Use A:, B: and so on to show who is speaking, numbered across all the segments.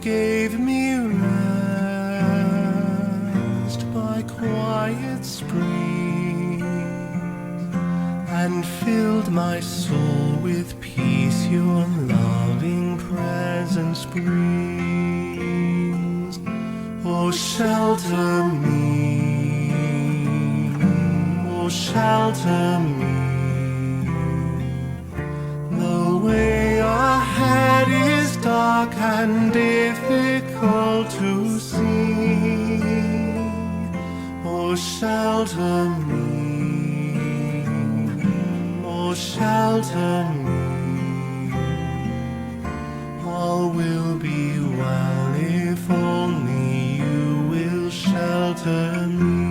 A: gave me rest by quiet springs and filled my soul with peace. Your loving presence brings. Oh, shelter me, oh, shelter me. The way ahead is dark and difficult to see. Oh, shelter me, oh, shelter me. All will be well if only you will shelter me.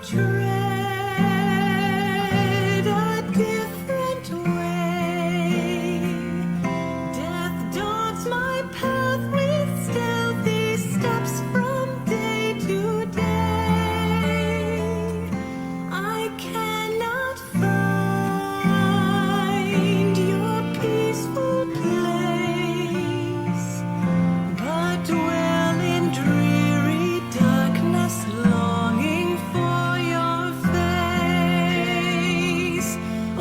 B: Tread a different way. Death dogs my path with stealthy steps from day to day. I cannot find your peaceful place, but dwell in dreary darkness, longing for your face.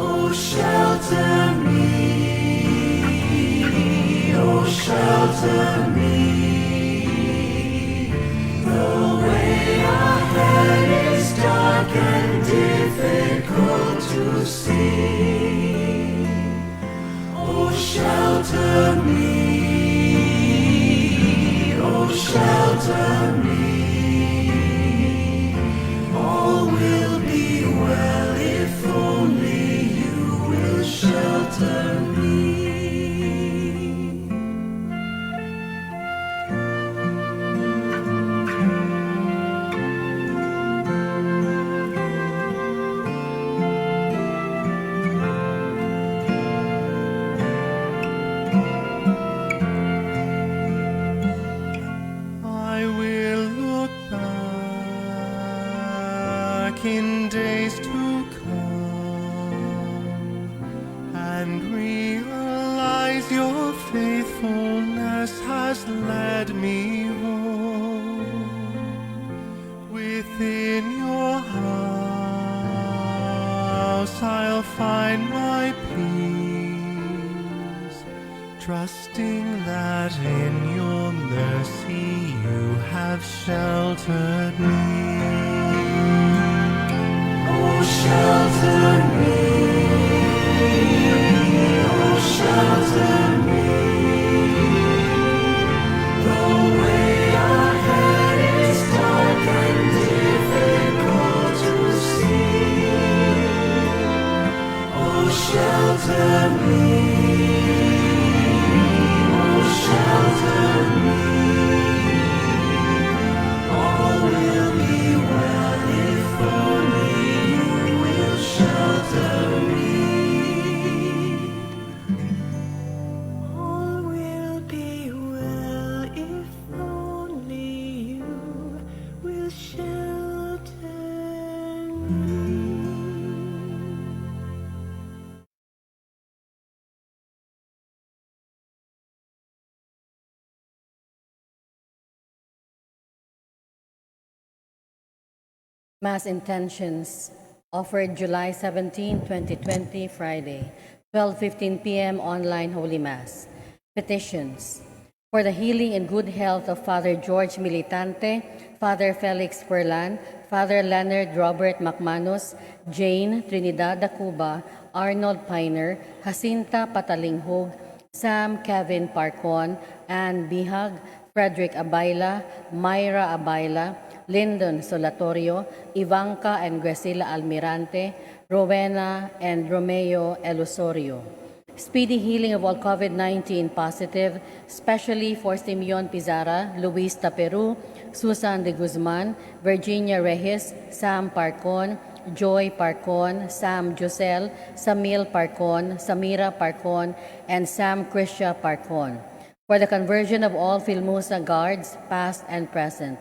B: Oh, shelter me, oh, shelter me. The way ahead is dark and difficult to see. Oh, shelter me, oh, shelter me. All will be well if only you will shelter me.
A: I will look back in days to come and realize your faithfulness has led me home. Within your house I'll find my peace, trusting that in your mercy you have sheltered me.
B: Oh, shelter me, oh, shelter me. The way ahead is dark and difficult to see. Oh, shelter me, oh, shelter me. All will be well if only you will shelter me. All will be well if only you will shelter me.
C: Mass Intentions, offered July 17, 2020, Friday, 12:15 p.m. online Holy Mass. Petitions. For the healing and good health of Father George Militante, Father Felix Perlan, Father Leonard Robert Macmanus, Jane Trinidad Dacuba, Arnold Piner, Jacinta Patalinghog, Sam Kevin Parcon, Ann Bihag, Frederick Abayla, Myra Abayla, Lyndon Solatorio, Ivanka and Graciela Almirante, Rowena and Romeo Elusorio. Speedy healing of all COVID-19 positive, especially for Simeon Pizarra, Luis Taperu, Susan de Guzman, Virginia Reyes, Sam Parcon, Joy Parcon, Sam Josel, Samil Parcon, Samira Parcon, and Sam Krisha Parcon. For the conversion of all Filmusa guards, past and present.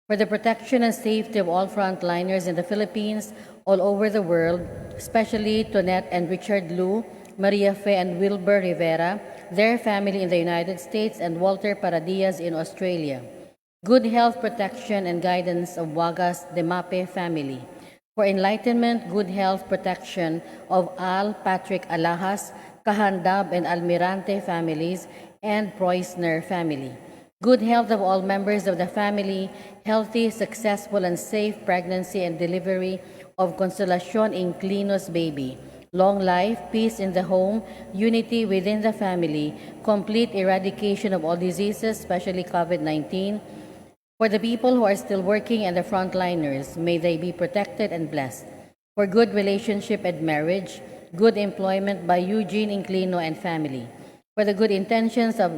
C: For the protection and safety of all frontliners in the Philippines, all over the world, especially Tonette and Richard Lu, Maria Fe and Wilbur Rivera, their family in the United States, and Walter Paradias in Australia. Good health protection and guidance of Wagas Demape family. For enlightenment, good health protection of Al Patrick Alahas, Kahandab and Almirante families, and Preussner family. Good health of all members of the family, healthy, successful, and safe pregnancy and delivery of Consolacion Inclinos baby. Long life, peace in the home, unity within the family, complete eradication of all diseases, especially COVID-19. For the people who are still working and the frontliners, may they be protected and blessed. For good relationship and marriage, good employment by Eugene Inclino and family. For the good intentions of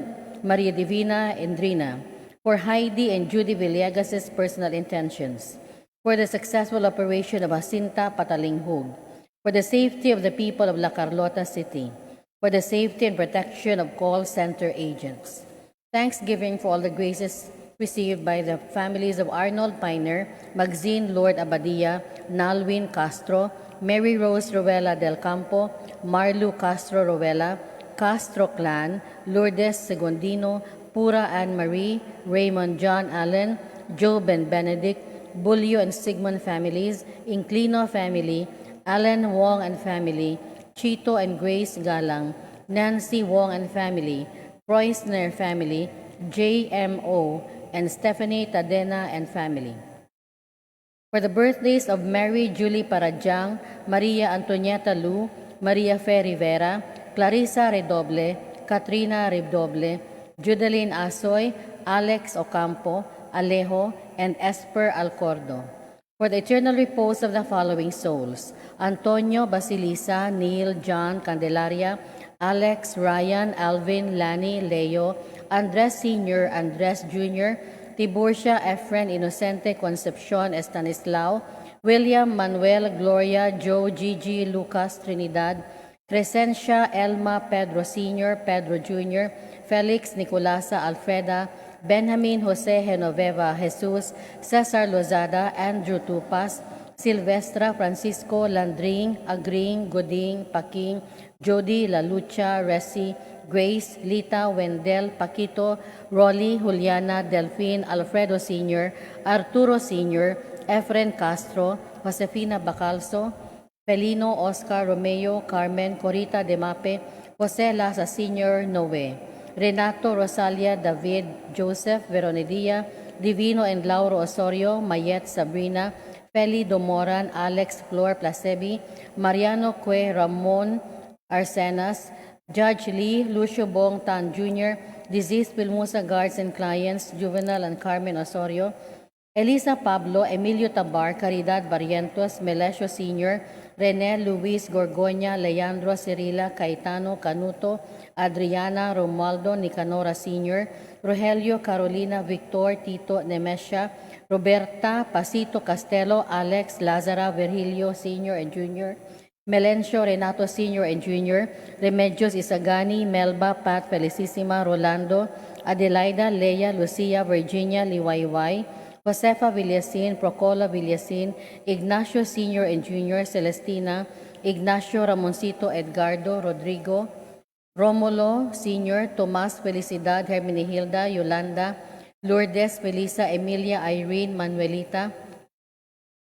C: Maria Divina and Drina. For Heidi and Judy Villegas' personal intentions. For the successful operation of Jacinta Patalinghug. For the safety of the people of La Carlota City. For the safety and protection of call center agents. Thanksgiving for all the graces received by the families of Arnold Piner, Magzine Lord Abadia, Nalwin Castro, Mary Rose Rowella del Campo, Marlu Castro Rowella, Castro Clan, Lourdes Segundino, Pura Anne Marie, Raymond John Allen, Joe Ben Benedict, Bulio and Sigmund families, Inclino family, Alan Wong and family, Chito and Grace Galang, Nancy Wong and family, Preussner family, JMO, and Stephanie Tadena and family. For the birthdays of Mary Julie Parajang, Maria Antonieta Lu, Maria Fe Rivera, Clarissa Redoble, Katrina Redoble, Judeline Asoy, Alex Ocampo, Alejo, and Esper Alcordo. For the eternal repose of the following souls: Antonio Basilisa, Neil, John Candelaria, Alex, Ryan, Alvin, Lani, Leo, Andres Sr., Andres Jr., Tiburcia, Efren, Inocente, Concepcion, Estanislao, William, Manuel, Gloria, Joe, Gigi, Lucas, Trinidad, Crescencia, Elma, Pedro Sr., Pedro Jr., Felix, Nicolasa, Alfreda, Benjamin, Jose, Genoveva, Jesus, Cesar Lozada, Andrew Tupas, Silvestra, Francisco, Landring, Agring, Goding, Paking, Jody, La Lucha, Resi, Grace, Lita, Wendell, Paquito, Rolly, Juliana, Delphine, Alfredo Sr., Arturo Sr., Efren Castro, Josefina Bacalso, Felino, Oscar, Romeo, Carmen, Corita Demape, Jose Laza Sr., Noe, Renato, Rosalia, David, Joseph, Veronidia, Divino and Lauro Osorio, Mayet, Sabrina, Feli Domoran, Alex, Flor Placebi, Mariano Cue, Ramon Arsenas, Judge Lee, Lucio Bong Tan Jr., Deceased Wilmusa Guards and Clients, Juvenal and Carmen Osorio, Elisa Pablo, Emilio Tabar, Caridad Barrientos, Melesio Sr., Rene Luis Gorgoña, Leandro Cirila, Caetano Canuto, Adriana Romualdo Nicanora Sr., Rogelio Carolina Victor Tito Nemesha, Roberta Pasito Castelo, Alex Lazara Virgilio Sr. and Jr., Melencio Renato Sr. and Jr., Remedios Isagani, Melba, Pat Felicissima, Rolando, Adelaida, Leia, Lucia, Virginia, Liwayway, Josefa Villasin, Procola Villasin, Ignacio Sr. and Jr., Celestina, Ignacio Ramoncito, Edgardo, Rodrigo, Romulo Sr., Tomas Felicidad, Hermenegilda, Yolanda, Lourdes, Felisa, Emilia, Irene, Manuelita,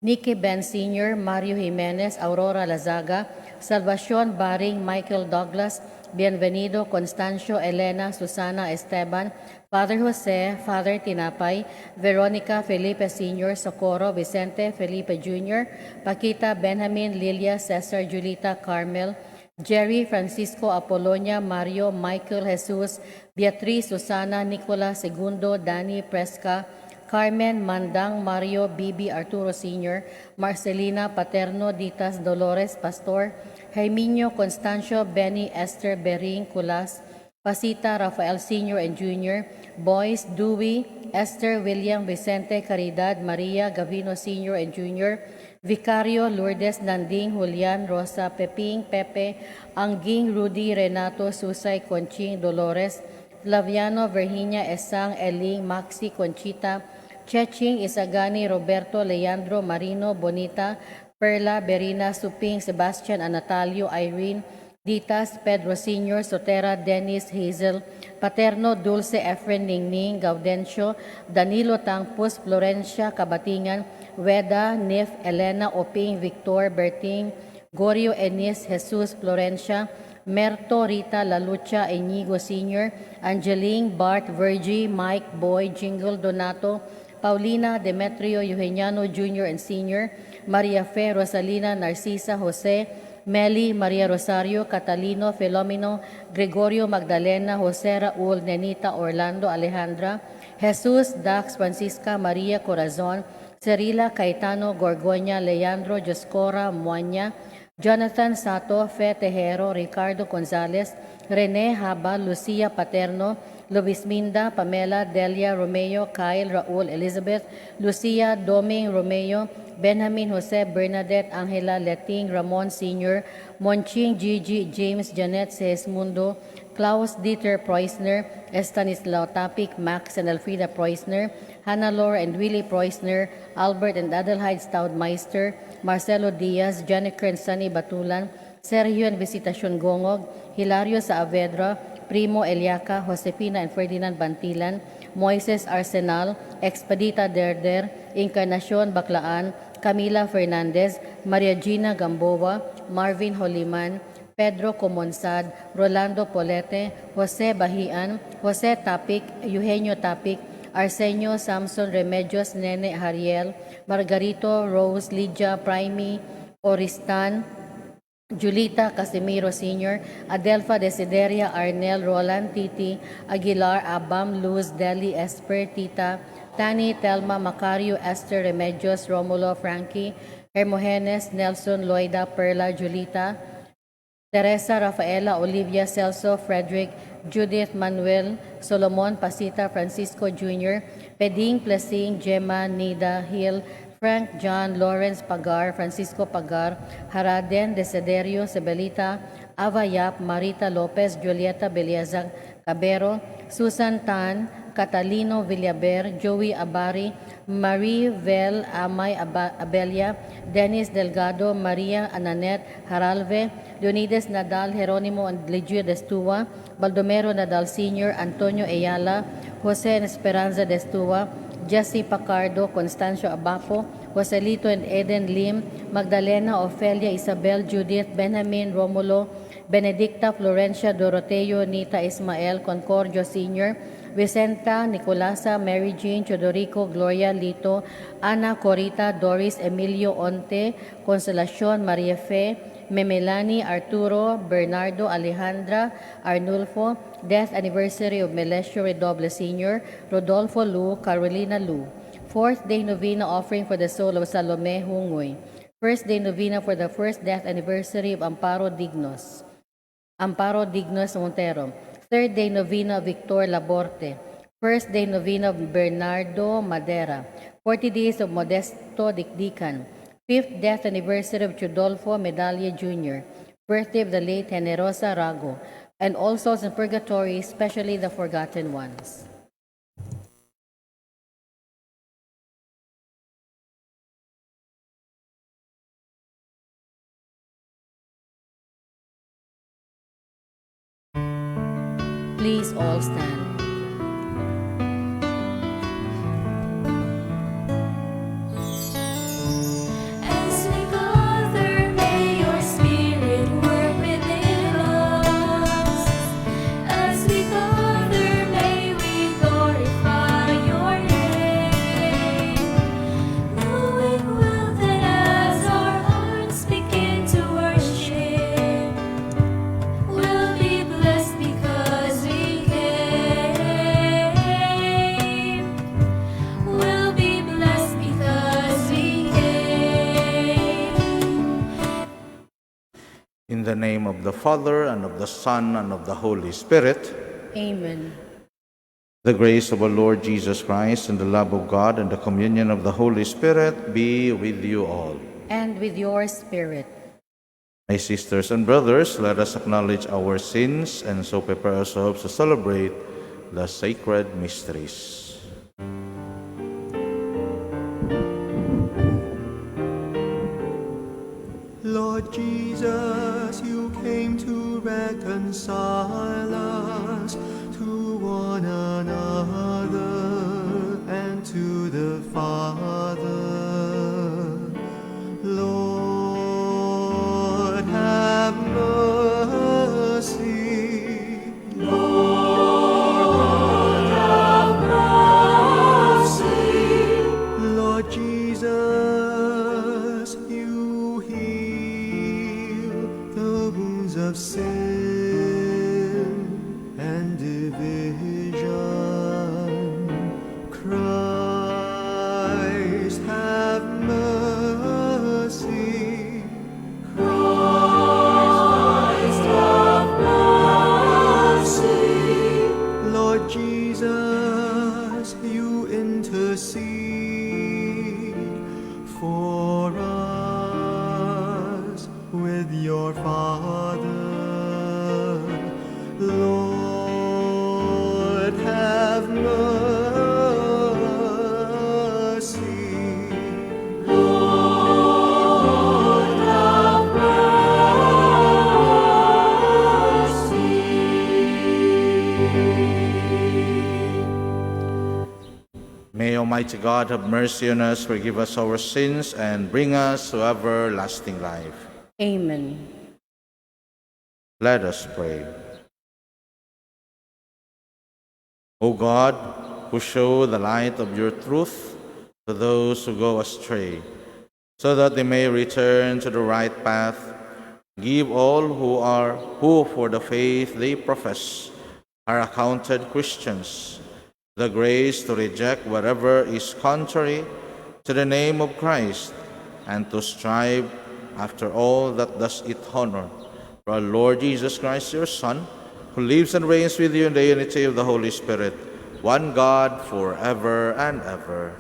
C: Nicky Ben Sr., Mario Jimenez, Aurora Lazaga, Salvacion Baring, Michael Douglas, Bienvenido, Constancio, Elena, Susana Esteban, Father Jose, Father Tinapay, Veronica Felipe Sr., Socorro, Vicente Felipe Jr., Paquita, Benjamin, Lilia, Cesar, Julita, Carmel, Jerry, Francisco, Apolonia, Mario, Michael, Jesus, Beatriz, Susana, Nicola, Segundo, Dani, Presca, Carmen, Mandang, Mario, Bibi, Arturo Sr., Marcelina, Paterno, Ditas, Dolores, Pastor, Jaimino, Constancio, Benny, Esther, Bering, Culas, Pasita, Rafael Sr. and Jr., Boys, Dewey, Esther, William, Vicente, Caridad, Maria, Gavino Sr. and Jr., Vicario, Lourdes, Nanding, Julian, Rosa, Peping, Pepe, Angging, Rudy, Renato, Susay, Conching, Dolores, Flaviano, Virginia, Esang, Eling, Maxi, Conchita, Cheching Isagani, Roberto, Leandro, Marino, Bonita, Perla, Berina, Suping, Sebastian, Anatalio, Irene, Ditas, Pedro Sr., Sotera, Dennis, Hazel, Paterno, Dulce, Efren, Ningning, Gaudencio, Danilo Tangpus, Florencia, Kabatingan, Weda, Nif, Elena, Oping, Victor, Berting, Gorio, Enis, Jesus, Florencia, Merto, Rita, Lalucha, Inigo Sr., Angeline, Bart, Virgie, Mike, Boy, Jingle, Donato, Paulina, Demetrio, Eugeniano Jr. and Sr., Maria Fe, Rosalina, Narcisa, Jose, Meli, Maria Rosario, Catalino, Filomeno, Gregorio, Magdalena, Jose, Raul, Nenita, Orlando, Alejandra, Jesus, Dax, Francisca, Maria Corazon, Cerila, Caetano, Gorgonia, Leandro, Joscora, Muanya, Jonathan Sato, Fe Tejero, Ricardo Gonzalez, Rene Haba, Lucia Paterno, Luis Minda, Pamela, Delia, Romeo, Kyle, Raul, Elizabeth, Lucia, Doming, Romeo, Benjamin, Jose, Bernadette, Angela, Leting, Ramon Sr., Monching, Gigi, James, Janet, Seismundo, Klaus Dieter Preusner, Estanislao Tapik, Max and Elfrida Preusner, Hannah Laura and Willie Preusner, Albert and Adelheid Staudmeister, Marcelo Diaz, Janiker and Sunny Batulan, Sergio and Visitacion Gongog, Hilario Saavedra, Primo Eliaca, Josefina and Ferdinand Bantilan, Moises Arsenal, Expedita Derder, Encarnacion Baclaan, Camila Fernandez, Maria Gina Gamboa, Marvin Holiman, Pedro Comonsad, Rolando Polete, Jose Bahian, Jose Tapik, Eugenio Tapik, Arsenio Samson Remedios, Nene Hariel, Margarito Rose, Lydia Primi, Oristan, Julita Casimiro Sr., Adelfa Desideria, Arnel, Roland, Titi, Aguilar, Abam, Luz, Deli, Esper, Tita, Tani, Telma, Macario, Esther, Remedios, Romulo, Frankie, Hermogenes, Nelson, Loida, Perla, Julita, Teresa, Rafaela, Olivia, Celso, Frederick, Judith, Manuel, Solomon, Pasita, Francisco Jr., Peding, Plesing, Gemma, Nida, Hill, Frank, John, Lawrence Pagar, Francisco Pagar, Haraden, Desiderio, Sebelita, Ava Yap, Marita Lopez, Julieta Beliazag Cabero, Susan Tan, Catalino Villaber, Joey Abari, Marie Vel Amay Abelia, Dennis Delgado, Maria Ananet Haralve, Leonidas Nadal, Jeronimo and Legio Destua, Baldomero Nadal Sr., Antonio Ayala, Jose Esperanza Destua, Jesse Pacardo, Constancio Abapo, Joselito and Eden Lim, Magdalena, Ofelia, Isabel, Judith, Benjamin, Romulo, Benedicta, Florencia, Doroteo, Nita, Ismael, Concordio Sr., Vicenta, Nicolasa, Mary Jean, Chodorico, Gloria, Lito, Ana, Corita, Doris, Emilio, Onte, Consolacion, Maria Fe, Memelani, Arturo, Bernardo, Alejandra, Arnulfo, death anniversary of Melesio Redoble Sr., Rodolfo Lu, Carolina Lu. Fourth day novena offering for the soul of Salome Hungoy. First day novena for the first death anniversary of Amparo Dignos Montero. Third day novena of Victor Laborte. First day novena of Bernardo Madera. 40 days of Modesto Dikdikan. Fifth death anniversary of Chodolfo Medalla Jr., birthday of the late Generosa Rago, and all souls in purgatory, especially the forgotten ones. Please all stand.
B: As we gather, may your spirit work within us. As we gather, may we glorify your name. Knowing well that as our hearts begin to worship, we'll be blessed because we came. We'll be blessed because we came.
D: In the name of the Father, and of the Son, and of the Holy Spirit,
C: Amen.
D: the grace of our Lord Jesus Christ, and the love of God, and the communion of the Holy Spirit be with you all.
C: And with your spirit.
D: My sisters and brothers, let us acknowledge our sins and so prepare ourselves to celebrate the sacred mysteries.
A: Lord Jesus, you came to reconcile us to one another and to the Father. Lord, have mercy. Lord, have mercy. Lord Jesus, you heal the wounds of sin and division. Christ, have mercy. Christ, have mercy. Lord Jesus, you intercede for us with your Father. Lord, have mercy. Lord, have mercy.
D: May Almighty God have mercy on us, forgive us our sins, and bring us to everlasting life.
C: Amen.
D: Let us pray. O God, who show the light of your truth to those who go astray, so that they may return to the right path, give all who for the faith they profess are accounted Christians the grace to reject whatever is contrary to the name of Christ, and to strive after all that does it honor. For our Lord Jesus Christ, your Son, who lives and reigns with you in the unity of the Holy Spirit, one God, forever and ever.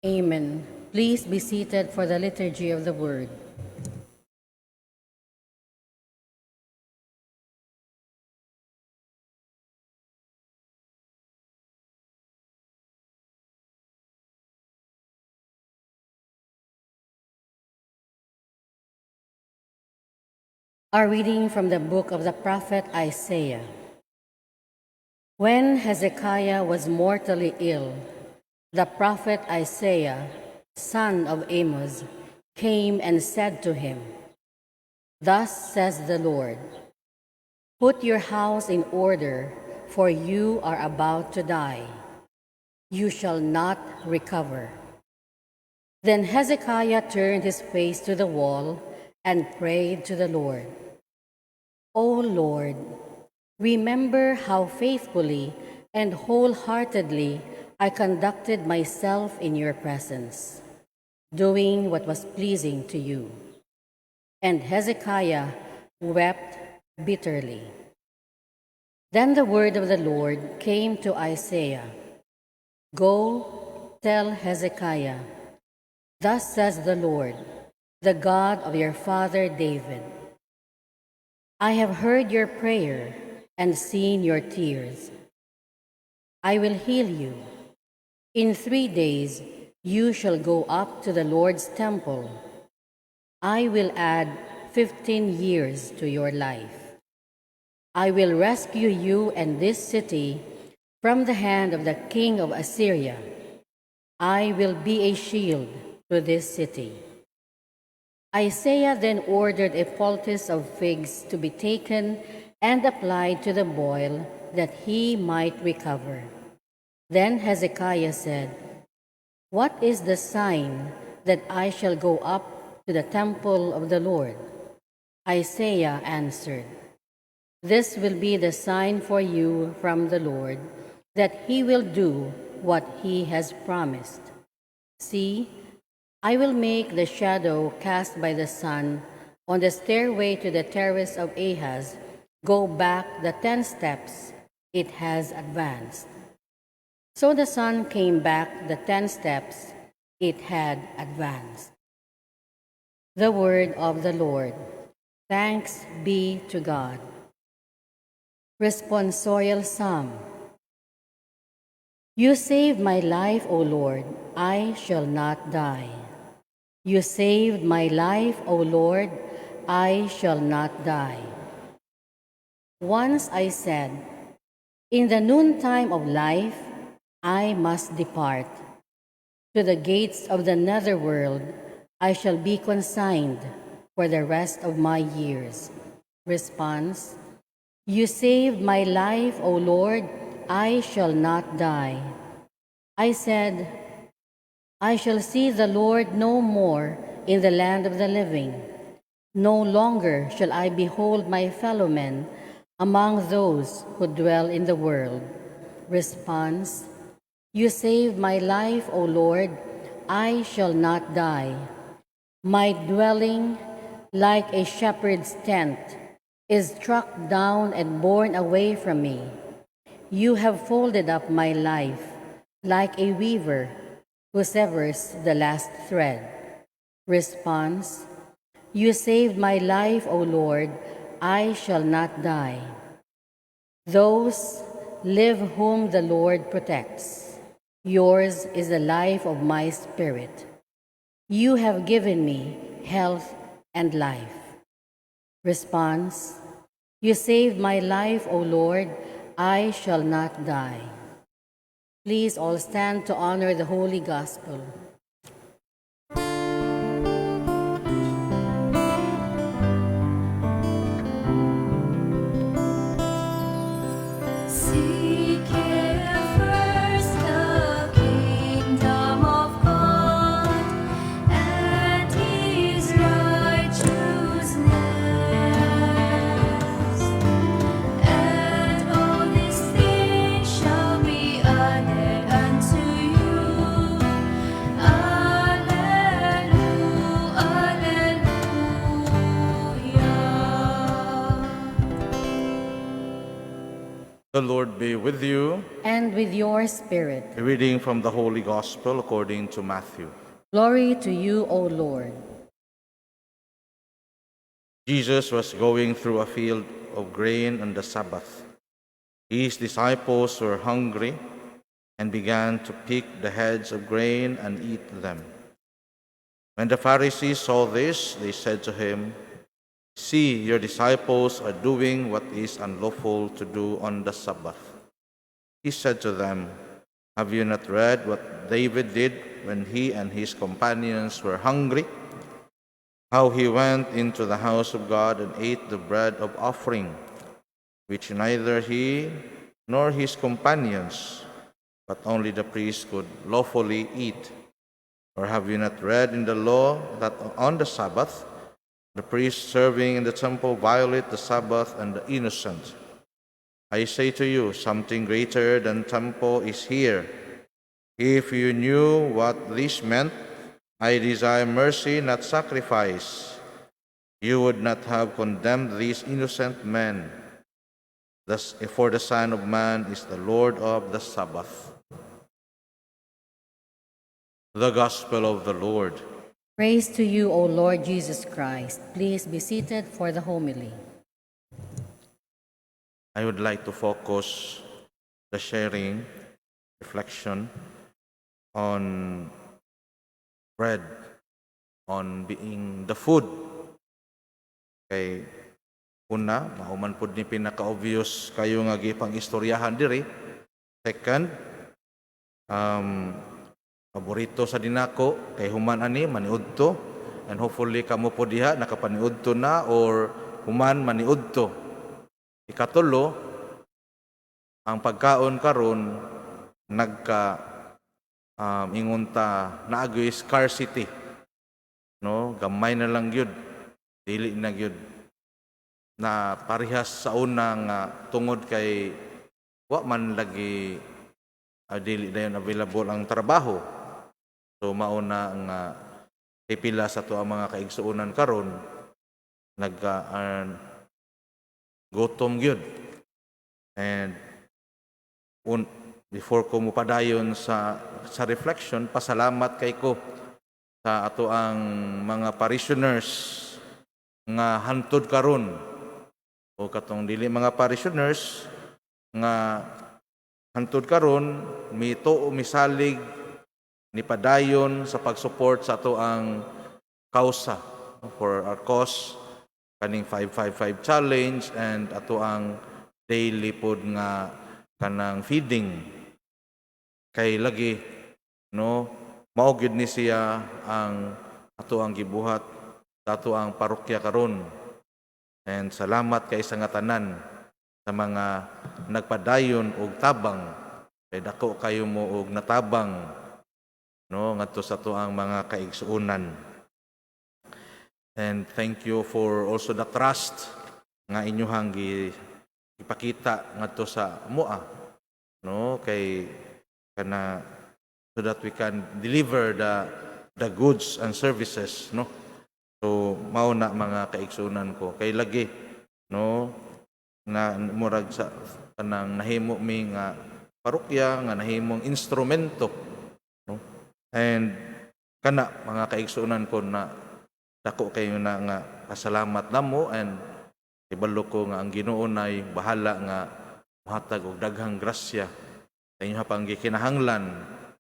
C: Amen. Please be seated for the liturgy of the word. Our reading from the book of the prophet Isaiah. When Hezekiah was mortally ill, the prophet Isaiah, son of Amos, came and said to him, "Thus says the Lord, put your house in order, for you are about to die. You shall not recover." Then Hezekiah turned his face to the wall and prayed to the Lord. "O Lord, remember how faithfully and wholeheartedly I conducted myself in your presence, doing what was pleasing to you." And Hezekiah wept bitterly. Then the word of the Lord came to Isaiah, "Go, tell Hezekiah, thus says the Lord, the God of your father David, I have heard your prayer and seen your tears. I will heal you. In 3 days you shall go up to the Lord's temple. I will add 15 years to your life. I will rescue you and this city from the hand of the king of Assyria. I will be a shield to this city." Isaiah then ordered a poultice of figs to be taken and applied to the boil, that he might recover. Then Hezekiah said, "What is the sign that I shall go up to the temple of the Lord?" Isaiah answered, "This will be the sign for you from the Lord, that he will do what he has promised. See, I will make the shadow cast by the sun on the stairway to the terrace of Ahaz go back the 10 steps it has advanced." So the sun came back the 10 steps it had advanced. The word of the Lord. Thanks be to God. Responsorial Psalm. You saved my life, O Lord, I shall not die. You saved my life, O Lord, I shall not die. Once I said, in the noontime of life, I must depart. To the gates of the netherworld, I shall be consigned for the rest of my years. Response: You saved my life, O Lord, I shall not die. I said, I shall see the Lord no more in the land of the living. No longer shall I behold my fellow men among those who dwell in the world. Response: You saved my life, O Lord, I shall not die. My dwelling, like a shepherd's tent, is struck down and borne away from me. You have folded up my life like a weaver who severs the last thread. Response: You saved my life, O Lord, I shall not die. Those live whom the Lord protects. Yours is the life of my spirit. You have given me health and life. Response: You saved my life, O Lord, I shall not die. Please all stand to honor the Holy Gospel.
B: Seek ye first the kingdom of God and His righteousness, and all these things shall be added unto you. Alleluia, alleluia.
D: The Lord be with you.
C: And with your spirit.
D: A reading from the Holy Gospel according to Matthew.
C: Glory to you, O Lord.
D: Jesus was going through a field of grain on the Sabbath. His disciples were hungry and began to pick the heads of grain and eat them. When the Pharisees saw this, they said to him, See, your disciples are doing what is unlawful to do on the Sabbath. He said to them, Have you not read what David did when he and his companions were hungry? How he went into the house of God and ate the bread of offering, which neither he nor his companions, but only the priest could lawfully eat. Or have you not read in the law that on the Sabbath, the priests serving in the temple violate the Sabbath and the innocent? I say to you, something greater than temple is here. If you knew what this meant, I desire mercy, not sacrifice, you would not have condemned these innocent men. Thus, for the Son of Man is the Lord of the Sabbath. The Gospel of the Lord.
C: Praise to you, O Lord Jesus Christ. Please be seated for the homily.
D: I would like to focus the sharing, reflection on bread, on being the food. Kay una, mahuman pud ni pinaka-obvious kayo nga gipang istoryahan diri. Second, paborito sa dinako kay human ani maniudto, and hopefully kamo po diha nakapaniudto na or human maniudto. Ikatulo, ang pagkaon karon nagka ingunta naagoy scarcity, no, gamay na lang gyud, dili na gyud na parehas sa unang tungod kay wa man lagi dili dayon available ang trabaho. So mauna ang pipila sa to ang mga kaigsuonan karon nagka gutom gyud. And before ko mupadayon sa reflection, pasalamat kay ko sa ato ang mga parishioners nga hantod karon, o katong dili mga parishioners nga hantod karon misalig ni padayon sa pag-support sa ato ang kausa for our cause kaning 555 challenge and ato ang daily pod nga kanang feeding kay lagi no mao gyud ni siya ang ato ang gibuhat sa ato ang parokya karon. And salamat kay sa nga tanan sa mga nagpadayon og tabang kay dako kayo mo og natabang no ngadto sa ato ang mga kaigsuonan. And thank you for also the trust nga inyohang ipakita ngadto sa mua no kay kana so that we can deliver the goods and services no. So mao na mga kaigsunan ko kay lagi no na murag sa kanang nahimo mi nga parokya nga nahimong instrumento no. And kana mga kaigsunan ko na dako kayo na nga pasalamat namo and ibalo ko nga ang Ginoo nay bahala nga mohatag og daghang grasya sa inyo pang gikinahanglan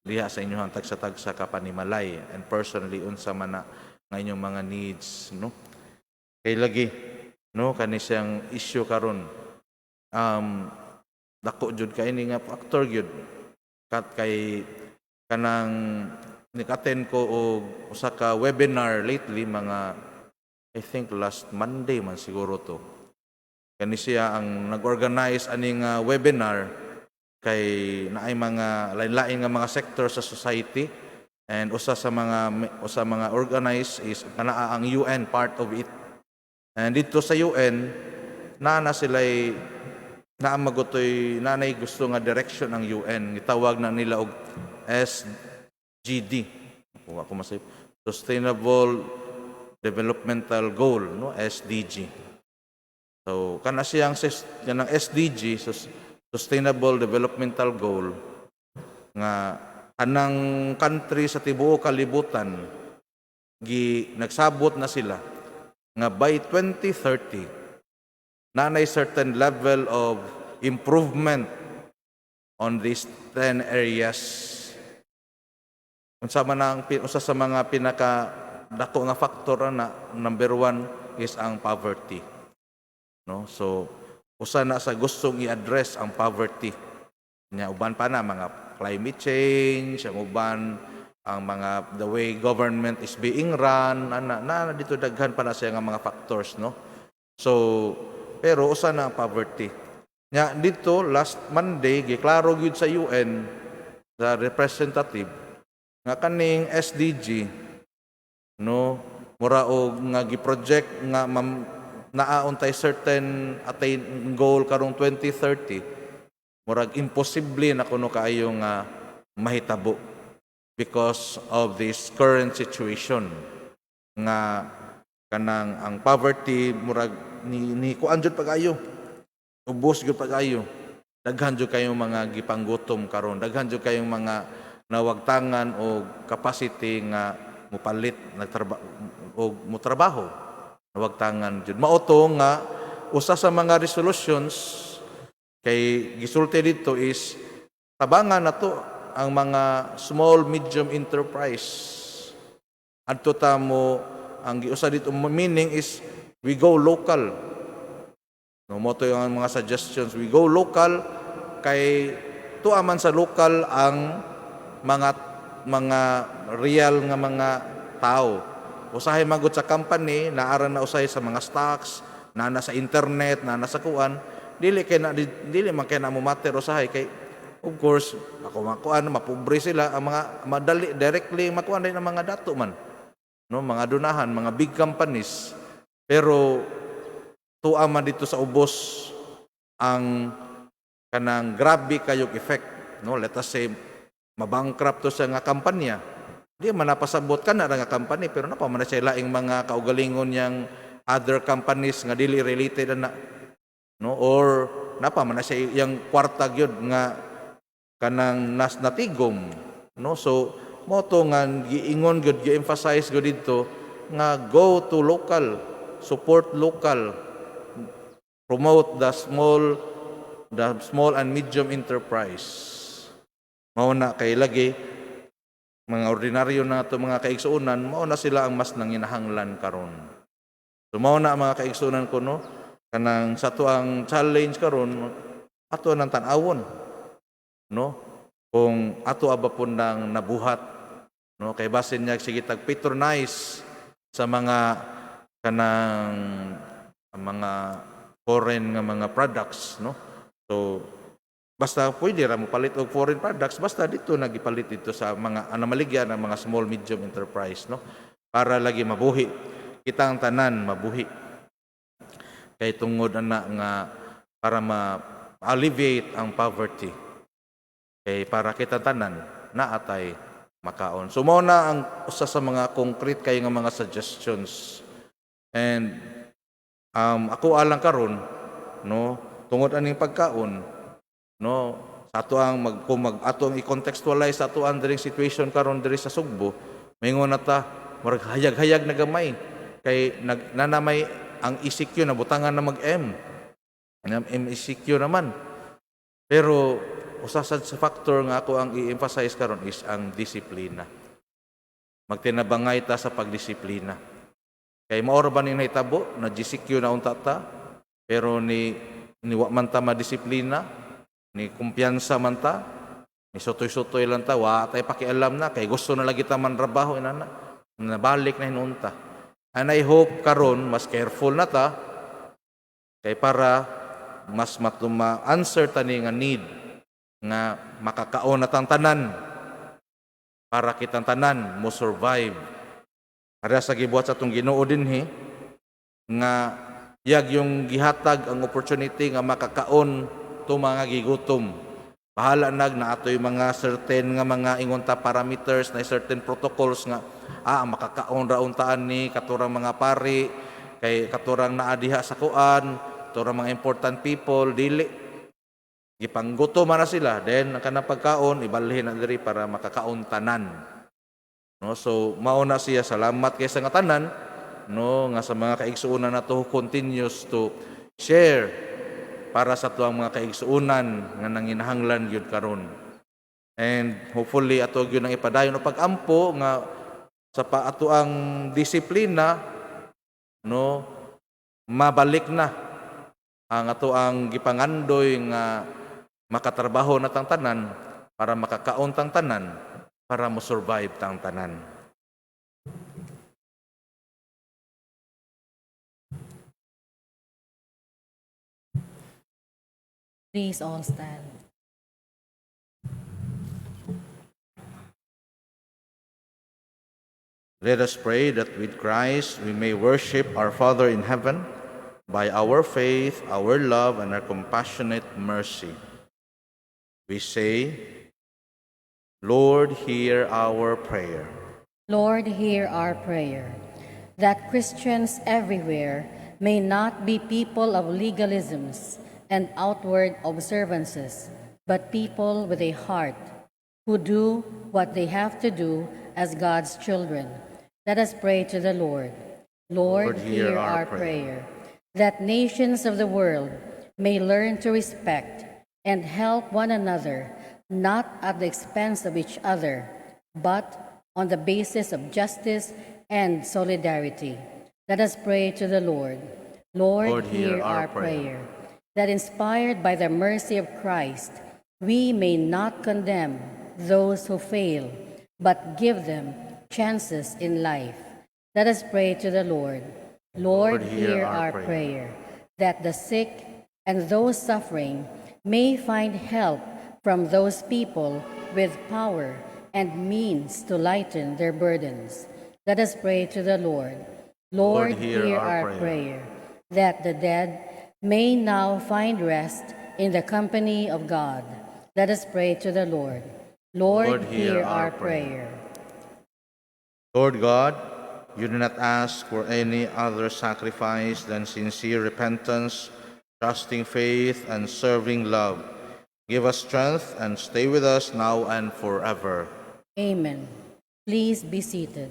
D: diha sa inyong tagsa-tagsa ka panimalay and personally unsa man na nga inyong mga needs no. Kay lagi no kani siyang issue karon dako jud kay ni nga factor gyud kat kay kanang nikaten ko og usa ka webinar lately mga I think last Monday man siguro to. Kani siya ang nag-organize aning webinar kay naay mga lain-lain nga mga sector sa society and usa sa mga organize is kanaa ang UN part of it. And dito sa UN na sila'y naamagotoy nanay gusto nga direction ang UN gitawag na nila og SDG kung ako masay Sustainable Developmental Goal no SDG. So kana siyang kanang SDG Sustainable Developmental Goal nga anang country sa tibuok kalibutan nagsabot na sila nga by 2030 nanay certain level of improvement on these 10 areas. Unsa sa mga pinaka dako nga faktor na number 1 is ang poverty no. So usa na sa gustong i-address ang poverty nya uban pa na mga climate change, ang uban ang mga the way government is being run na dito daghan pa na siya nga mga factors no. So pero usa na ang poverty nya dito last Monday giklaro gyud sa UN sa representative nga kaning SDG no mura og nga gi-project nga naauntay certain attain goal karong 2030 murag imposible na kuno kaayo nga mahitabo because of this current situation nga kanang ang poverty murag ni kuan jud pag-ayo ubos jud pag-ayo daghan jud kayong mga gipanggutom karon daghan jud kayong mga nawagtangan og capacity nga mupalit og mutrabaho nawagtangan jud mao to nga usa sa mga resolutions kay gisulti dito is tabangan nato ang mga small medium enterprise adto ta mo ang giusa dito meaning is we go local no mo to yung mga suggestions we go local kay tuwa man sa local ang mga real nga mga tao usahay magud sa company naara na usahay sa mga stocks na sa internet na sa kuan dili man kay na mo matter usahay kay of course ako makuan mapobre sila ang mga madali directly makuan din ang mga dato man no mga dunahan mga big companies pero tuwa man dito sa ubos ang kanang grabe kayog effect no let us say mabankrupt to sa nga kampanya di man napasabot ka na nga company pero napa man siya laing mga kaugalingon yang other companies nga dili related na no or napa man siya yang kwarta gyud nga kanang natigom no so mo to nga giingon gyud gi-emphasize gyud dito nga go to local support local promote the small the small and medium enterprise. Mauna kay lagi, mga ordinaryo na ito, mga kaigsuunan, mauna sila ang mas nanginahanglan karon. So mauna mga kaigsuunan ko, no? Kanang sa to ang challenge karon, ato nang tanawon, no? Kung ato aba po nang nabuhat, no? Kay basin niya sige tag-patronize sa mga kanang mga foreign nga mga products, no? So basta pwede ra mo palit og foreign products, basta dito nagipalit dito sa mga maligya ng mga small medium enterprise, no? Para lagi mabuhi kita ang tanan, mabuhi kay tungod ana nga para ma-alleviate ang poverty, kay para kita tanan naatay makaon. So mao na ang usa sa mga concrete kay nga mga suggestions. And ako alang karon, no, tungod aning pagkaon, no, sa ato ang atong i-contextualize sa ato ang diri situation karon diri sa Cebu, maingon na ta murag hayag-hayag na gamay kay nanamay ang ECQ na butangan na mag-M. Ang ECQ naman. Pero usa sa factor nga ako ang i-emphasize karon is ang disiplina. Magtinabangay ta sa pagdisiplina. Kay maor ba ni nahitabo na GCQ na unta ta, pero ni wa man ta madisiplina, ni kumpiyansa man ta, ni sotoy-sotoy lang ta, wa tay pakialam na kay gusto na lagi ta man trabaho inana, nabalik na hinunta. And I hope karon mas careful na ta kay para mas answer tani nga need nga makakaon na tang tanan para kitang tanan mo survive. Para sa gibuhat sa atong Ginoo dinhi nga yag yung gihatag ang opportunity nga makakaon to mga gigutom. Bahala na ato yung mga certain nga mga ingonta parameters na certain protocols nga makakaon ra untaan ni katurang mga pari, kay katurang naadiha sa kuan, katurang mga important people, dili gipanggutom na sila, then ang kanang pagkaon ibalhin na diri para makakaon tanan. No, so mao na siya, salamat kay sa nga tanan, no, nga sa mga kaigsuonan nato continues to share para sa tuang mga kaigsuonan nga nanginahanglan gyud karon. And hopefully ato gyud ang ipadayon o pag-ampo nga sa ato ang disiplina, no, mabalik na ang ato ang gipangandoy nga makatrabaho na tang tanan para makakaon tang tanan para mo survive tang tanan.
C: Please all stand.
D: Let us pray that with Christ we may worship our Father in heaven by our faith, our love, and our compassionate mercy. We say, Lord, hear our prayer.
C: Lord, hear our prayer, that Christians everywhere may not be people of legalisms and outward observances, but people with a heart who do what they have to do as God's children. Let us pray to the Lord. Lord, hear our prayer, that nations of the world may learn to respect and help one another, not at the expense of each other, but on the basis of justice and solidarity. Let us pray to the Lord. Lord, hear our prayer, that inspired by the mercy of Christ, we may not condemn those who fail, but give them chances in life. Let us pray to the Lord. Lord, hear our prayer, that the sick and those suffering may find help from those people with power and means to lighten their burdens. Let us pray to the Lord. Lord, hear our prayer, that the dead may now find rest in the company of God. Let us pray to the Lord. Lord, hear our prayer.
D: Lord God, you do not ask for any other sacrifice than sincere repentance, trusting faith, and serving love. Give us strength and stay with us now and forever.
C: Amen. Please be seated.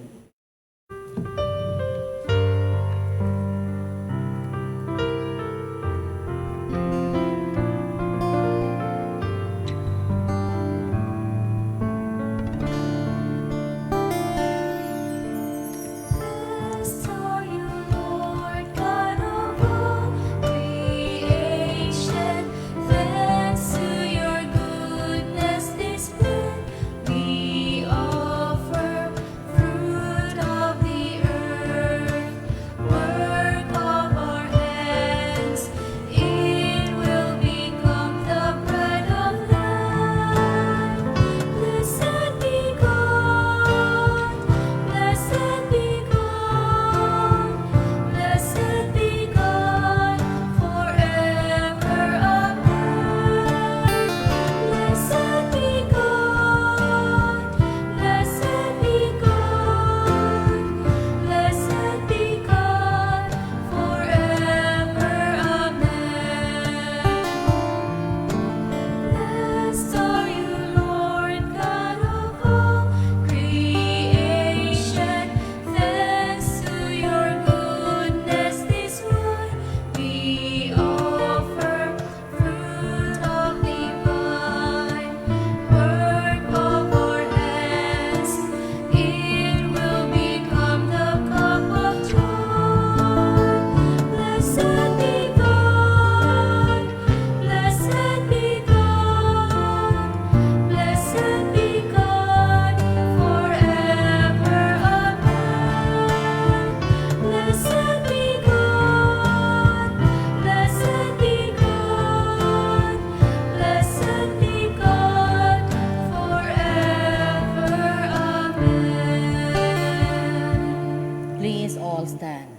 C: stand.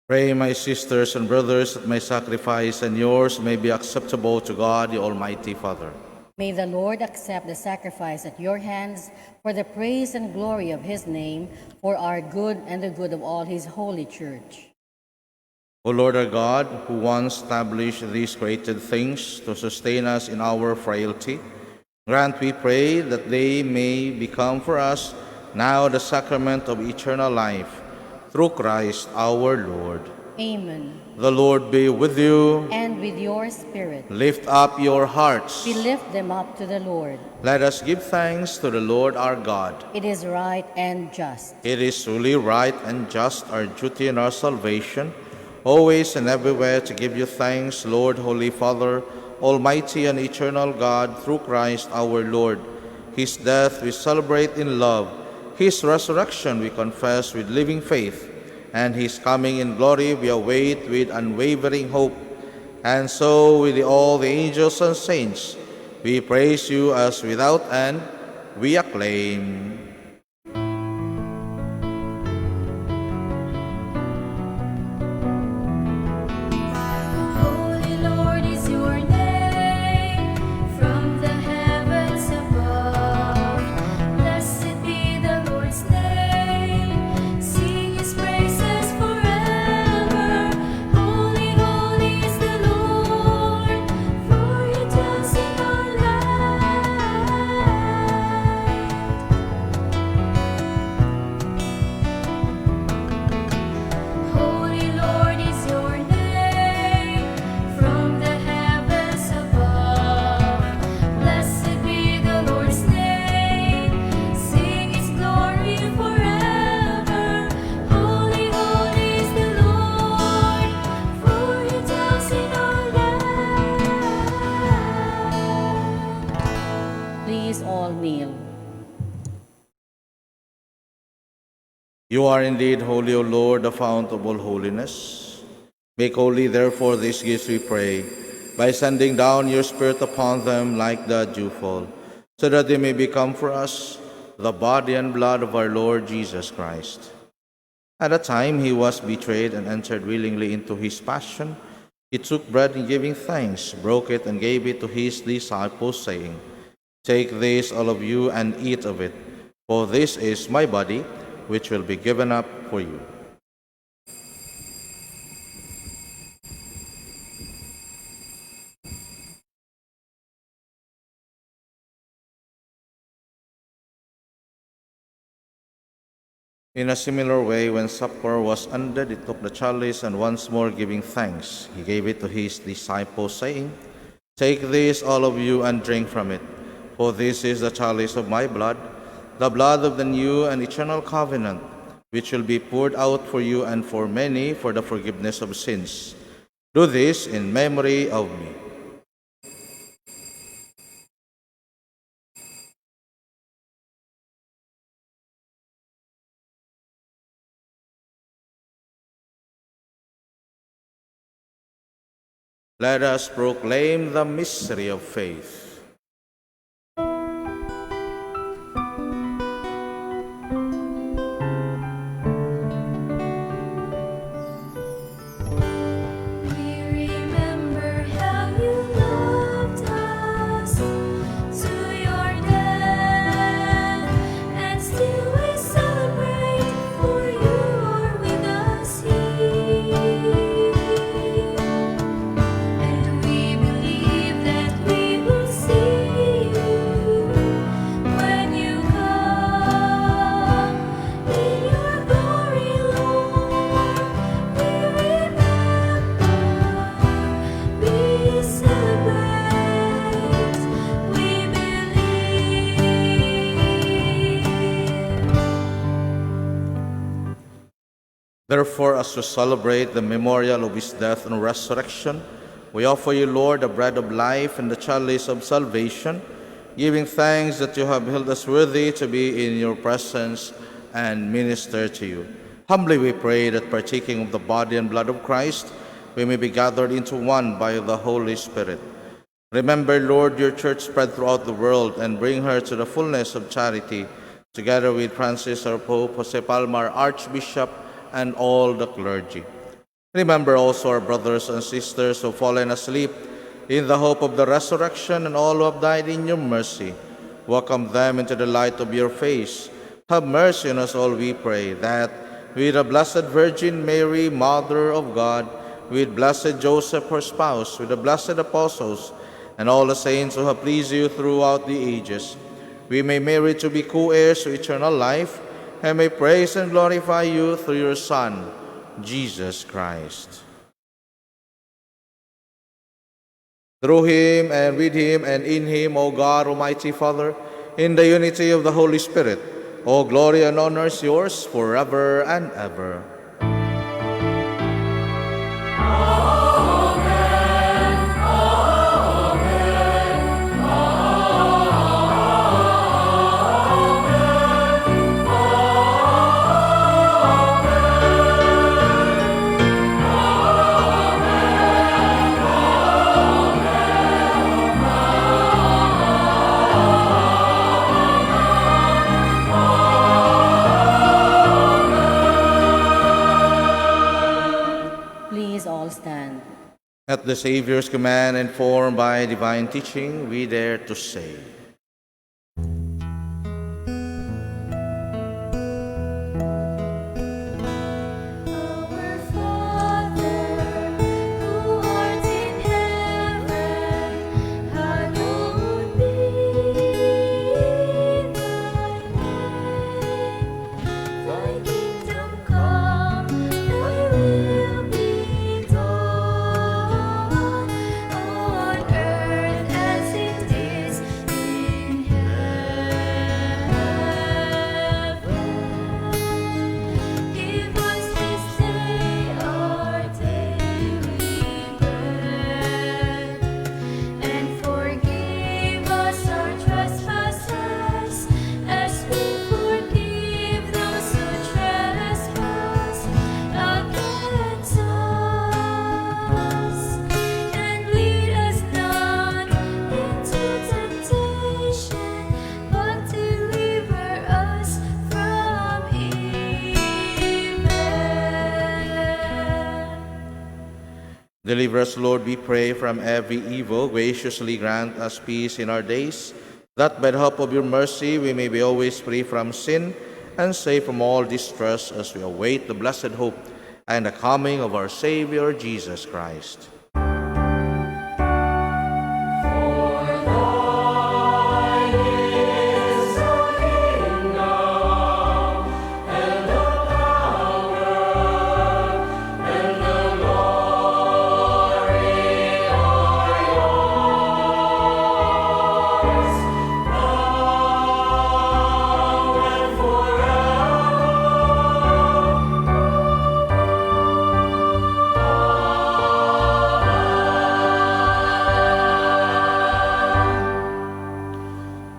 D: Pray, my sisters and brothers, that my sacrifice and yours may be acceptable to God, the Almighty Father.
C: May the Lord accept the sacrifice at your hands for the praise and glory of his name, for our good and the good of all his holy church.
D: O Lord our God, who once established these created things to sustain us in our frailty, grant, we pray, that they may become for us now the sacrament of eternal life, through Christ our Lord.
C: Amen.
D: The Lord be with you.
C: And with your spirit,
D: Lift up your hearts.
C: we lift them up to the Lord.
D: Let us give thanks to the Lord our God.
C: It is right and just.
D: It is truly right and just, our duty and our salvation, always and everywhere to give you thanks, Lord, Holy Father, Almighty and eternal God, through Christ our Lord. His death we celebrate in love, his resurrection we confess with living faith, and his coming in glory we await with unwavering hope. And so with all the angels and saints, we praise you as without end we acclaim.
B: Holy Lord is your name, from the heavens above. Blessed be the Lord's name, sing his praises forever. Holy, holy is the Lord, for he dwells in our land. Holy Lord is your name, from the heavens above. Blessed be the Lord's name, sing his glory forever. Holy, holy is the Lord, for he dwells in our land.
C: Please all kneel.
D: You are indeed holy, O Lord, the fount of all holiness. Make holy, therefore, these gifts, we pray, by sending down your Spirit upon them like the dewfall, so that they may become for us the body and blood of our Lord Jesus Christ. At the time he was betrayed and entered willingly into his passion, he took bread and giving thanks, broke it and gave it to his disciples, saying, Take this, all of you, and eat of it, for this is my body, which will be given up for you. In a similar way, when supper was ended, he took the chalice, and once more giving thanks, he gave it to his disciples, saying, Take this, all of you, and drink from it, for this is the chalice of my blood, the blood of the new and eternal covenant, which will be poured out for you and for many for the forgiveness of sins. Do this in memory of me. Let us proclaim the mystery of faith.
B: We remember how you loved us to your death, and still we celebrate, for you are with us here. And we believe that we will see you when you come in your glory, Lord. We remember, we celebrate, we believe.
D: Therefore, as we celebrate the memorial of his death and resurrection, we offer you, Lord, the bread of life and the chalice of salvation, giving thanks that you have held us worthy to be in your presence and minister to you. Humbly we pray that, partaking of the body and blood of Christ, we may be gathered into one by the Holy Spirit. Remember, Lord, your church spread throughout the world, and bring her to the fullness of charity, together with Francis our Pope, Jose Palma our Archbishop, and all the clergy. Remember also our brothers and sisters who have fallen asleep in the hope of the resurrection, and all who have died in your mercy. Welcome them into the light of your face. Have mercy on us all, we pray, that with the Blessed Virgin Mary, Mother of God, with blessed Joseph, her spouse, with the blessed apostles, and all the saints who have pleased you throughout the ages, we may merit to be co-heirs to eternal life, and may praise and glorify you through your Son, Jesus Christ. Through him, and with him, and in him, O God, Almighty Father, in the unity of the Holy Spirit, all glory and honor is yours forever and ever. At the Savior's command, informed by divine teaching, we dare to say,
B: Our Father, who art in heaven, hallowed be thy name. Thy kingdom come, thy will be done, on earth as it is in heaven. Give us this day our daily bread, and forgive us our trespasses, as we forgive those who trespass against us. And lead us not into temptation, but deliver us from evil.
D: Deliver us, Lord, we pray, from every evil. Graciously grant us peace in our days, that by the help of your mercy we may be always free from sin and safe from all distress, as we await the blessed hope and the coming of our Savior, Jesus Christ.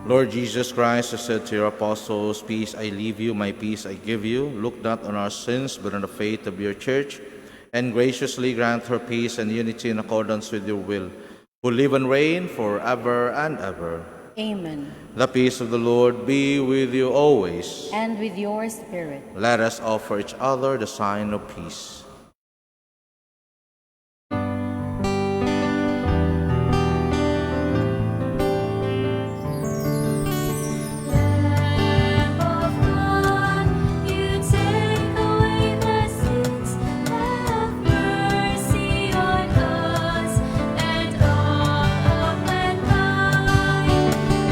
D: Lord Jesus Christ, who said to your apostles, "Peace I leave you, my peace I give you," look not on our sins, but on the faith of your church, and graciously grant her peace and unity in accordance with your will, who live and reign forever and ever.
C: Amen.
D: The peace of the Lord be with you always.
C: And with your spirit.
D: Let us offer each other the sign of peace.
B: Lamb of God, you take away the sins. Have mercy on us and all of mankind.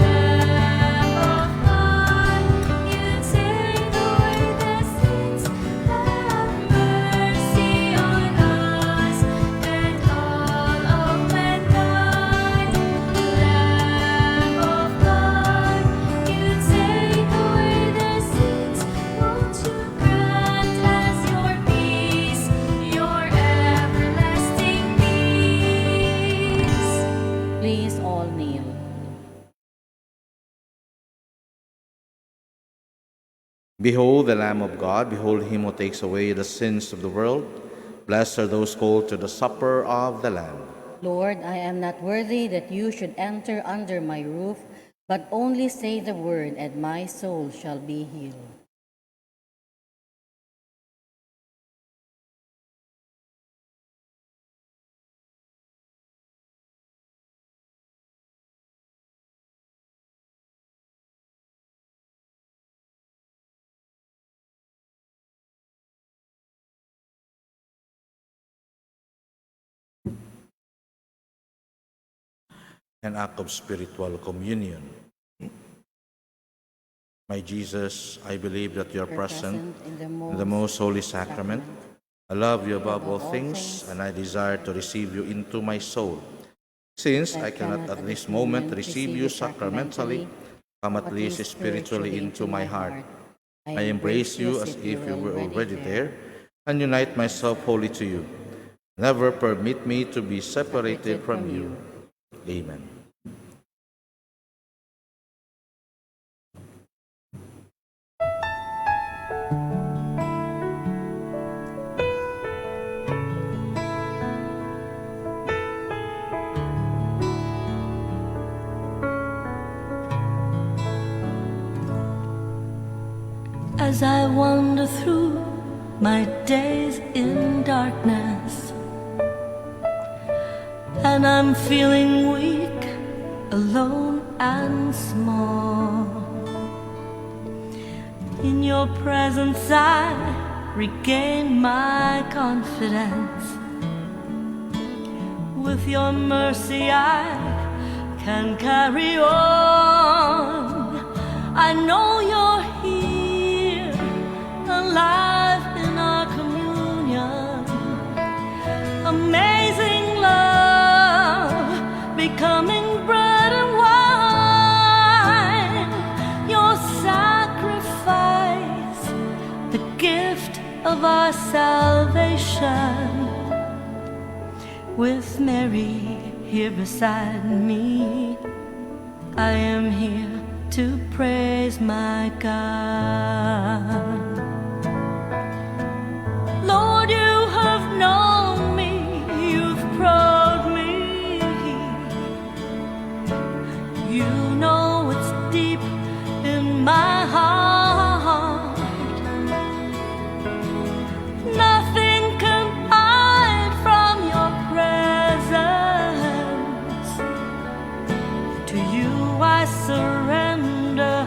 B: Lamb of God, you take away the sins. Have mercy on us and all of mankind. Lamb of God, you take away the sins. Won't you grant us your peace, your everlasting peace?
C: Please all kneel.
D: Behold the Lamb of God, behold him who takes away the sins of the world. Blessed are those called to the supper of the Lamb.
C: Lord, I am not worthy that you should enter under my roof, But only say the word, and my soul shall be healed.
D: An act of spiritual communion. My Jesus, I believe that you are
C: You're
D: present
C: present
D: in the most holy sacrament. I love you above all things, and I desire to receive you into my soul. Since I cannot at this moment receive you sacramentally, come at least spiritually into my heart. I embrace you as if you were already there, and unite myself wholly to you. Never permit me to be separated from you. Amen.
E: As I wander through my days in darkness, and I'm feeling weak, alone and small, in your presence I regain my confidence. With your mercy I can carry on. I know you're here, alive in our communion. Amazing love, becoming bread and wine. Your sacrifice, the gift of our salvation. With Mary here beside me, I am here to praise my God. Lord, you have known me, you've probed me. You know what's deep in my heart. Nothing can hide from your presence. To you I surrender,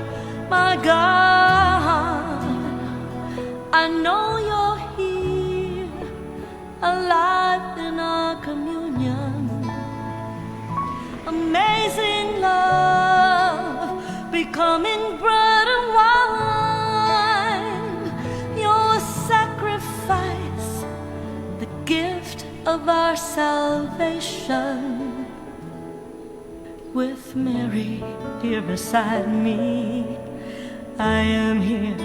E: my God. I know you're here, alive in our communion. Amazing love, becoming bread and wine. Your sacrifice, the gift of our salvation. With Mary here beside me, I am here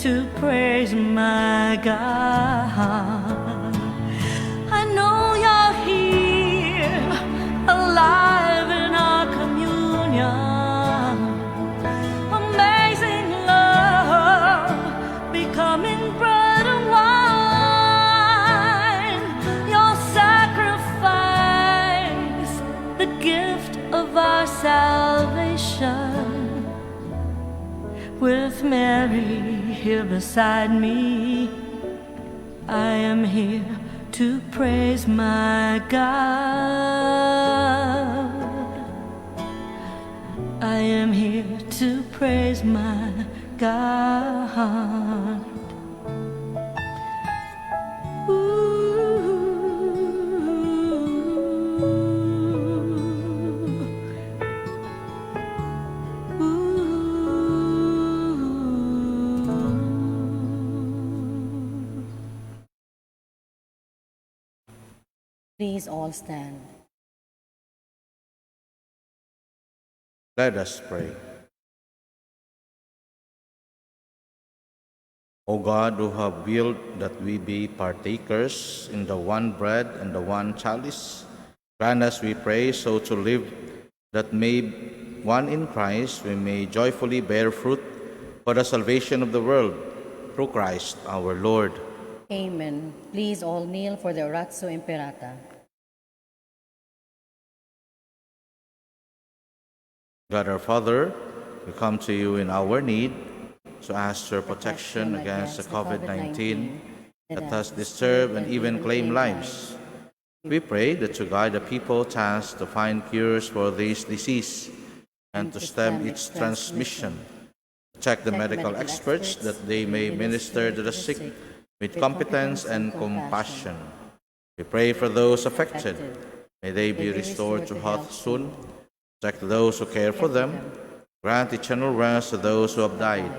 E: to praise my God. I know you're here, alive in our communion. Amazing love, becoming bread and wine. Your sacrifice, the gift of our salvation. With Mary here beside me, I am here to praise my God. I am here to praise my God.
C: Please all stand.
D: Let us pray. O God, who have willed that we be partakers in the one bread and the one chalice, grant us, we pray, so to live that may one in Christ we may joyfully bear fruit for the salvation of the world, through Christ our Lord.
C: Amen. Please all kneel for the Oratio Imperata.
D: God our Father, we come to you in our need to ask your protection against the COVID-19 that has disturbed and even claimed lives. We pray that you guide the people tasked to find cures for this disease and to stem its transmission. Check the medical experts that they may minister to the sick with competence and compassion. We pray for those affected. May they be restored to health soon. Protect those who care for them. Grant eternal rest to those who have died.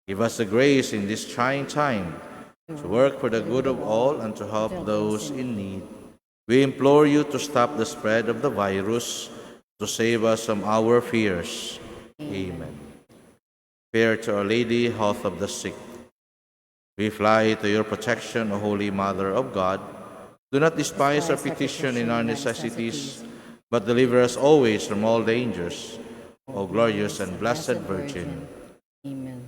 D: Give us the grace in this trying time to work for the good of all and to help those in need. We implore you to stop the spread of the virus, to save us from our fears. Amen. Prayer to Our Lady, health of the sick. We fly to your protection, O Holy Mother of God. Do not despise our petition in our necessities, but deliver us always from all dangers, O glorious and blessed Virgin.
C: Amen.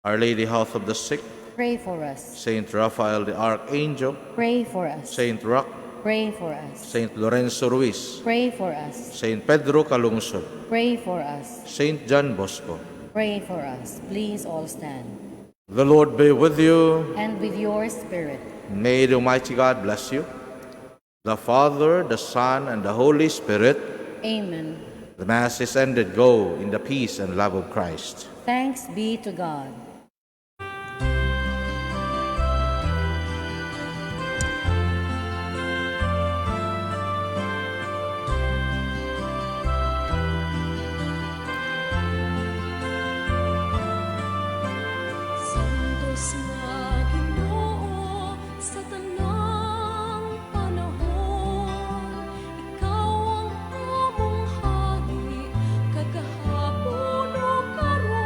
D: Our Lady, health of the sick.
C: Pray for us.
D: Saint Raphael the Archangel.
C: Pray for us.
D: Saint Roch.
C: Pray for us.
D: Saint Lorenzo Ruiz.
C: Pray for us.
D: Saint Pedro Calungsod.
C: Pray for us.
D: Saint John Bosco.
C: Pray for us. Please all stand.
D: The Lord be with you.
C: And with your spirit.
D: May the Almighty God bless you, the Father, the Son, and the Holy Spirit.
C: Amen.
D: The Mass is ended. Go in the peace and love of Christ.
C: Thanks be to God.
B: Santos nga Ginoo sa tanang panahon, ikaw ang among hari, kagahapon o karon.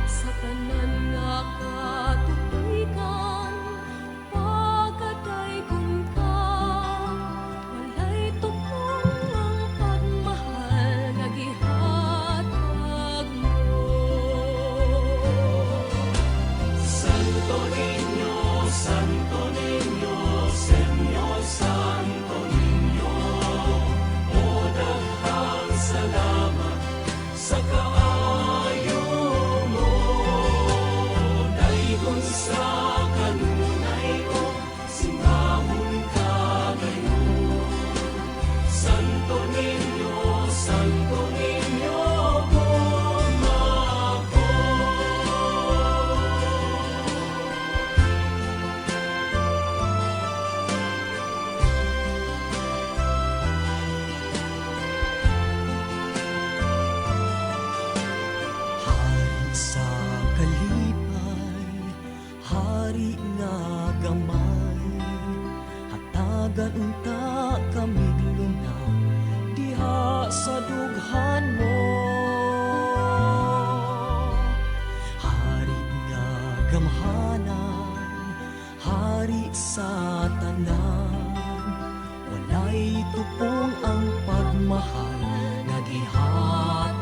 B: Sa tanan nga katuigan, pagkadaygon ka, walay tukong ang pagmahal nga gihatag mo. Santo Niño, Señor Santo Niño, o daghang salamat sa kaayo mo. Daygon sa kanunay ko, simbahon ka gayon. Santo Niño, gumako.
F: Hari sa kalipay, hari nga gamay, hatagan unta kami luna, diha sa dughan mo. Hari nga gamhanan, hari sa tanan, walay tupong ang pagmahal nga gihatag